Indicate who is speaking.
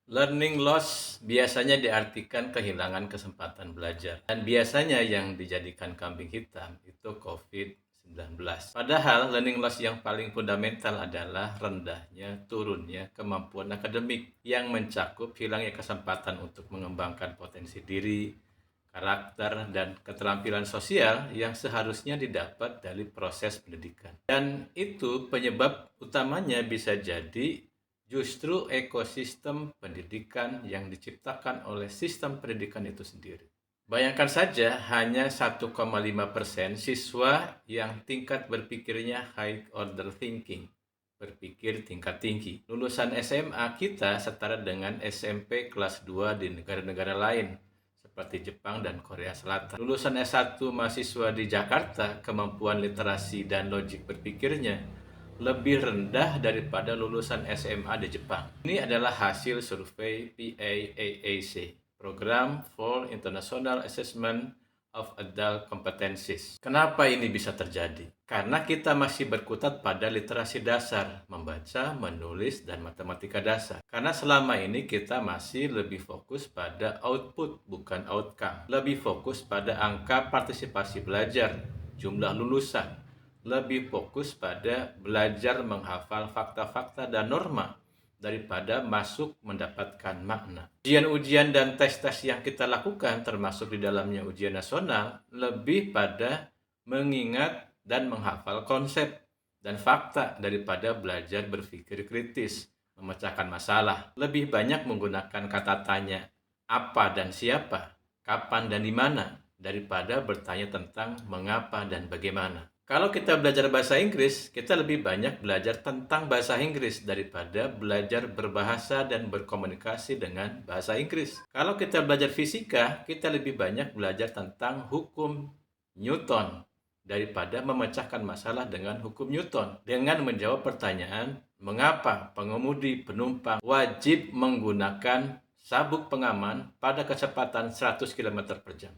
Speaker 1: Learning loss biasanya diartikan kehilangan kesempatan belajar. Dan biasanya yang dijadikan kambing hitam itu COVID-19. Padahal learning loss yang paling fundamental adalah turunnya kemampuan akademik yang mencakup hilangnya kesempatan untuk mengembangkan potensi diri, karakter, dan keterampilan sosial yang seharusnya didapat dari proses pendidikan. Dan itu penyebab utamanya bisa jadi justru ekosistem pendidikan yang diciptakan oleh sistem pendidikan itu sendiri. Bayangkan saja hanya 1,5% siswa yang tingkat berpikirnya high order thinking, berpikir tingkat tinggi. Lulusan SMA kita setara dengan SMP kelas 2 di negara-negara lain, seperti Jepang dan Korea Selatan. Lulusan S1 mahasiswa di Jakarta, kemampuan literasi dan logik berpikirnya lebih rendah daripada lulusan SMA di Jepang. Ini adalah hasil survei PAAAC, Program for International Assessment of Adult Competencies. Kenapa ini bisa terjadi? Karena kita masih berkutat pada literasi dasar, membaca, menulis, dan matematika dasar. Karena selama ini kita masih lebih fokus pada output, bukan outcome. Lebih fokus pada angka partisipasi belajar, jumlah lulusan, lebih fokus pada belajar menghafal fakta-fakta dan norma daripada masuk mendapatkan makna. Ujian-ujian dan tes-tes yang kita lakukan, termasuk di dalamnya ujian nasional, lebih pada mengingat dan menghafal konsep dan fakta daripada belajar berpikir kritis, memecahkan masalah. Lebih banyak menggunakan kata tanya, apa dan siapa, kapan dan di mana, daripada bertanya tentang mengapa dan bagaimana. Kalau kita belajar bahasa Inggris, kita lebih banyak belajar tentang bahasa Inggris daripada belajar berbahasa dan berkomunikasi dengan bahasa Inggris. Kalau kita belajar fisika, kita lebih banyak belajar tentang hukum Newton daripada memecahkan masalah dengan hukum Newton. Dengan menjawab pertanyaan, mengapa pengemudi penumpang wajib menggunakan sabuk pengaman pada kecepatan 100 km per jam?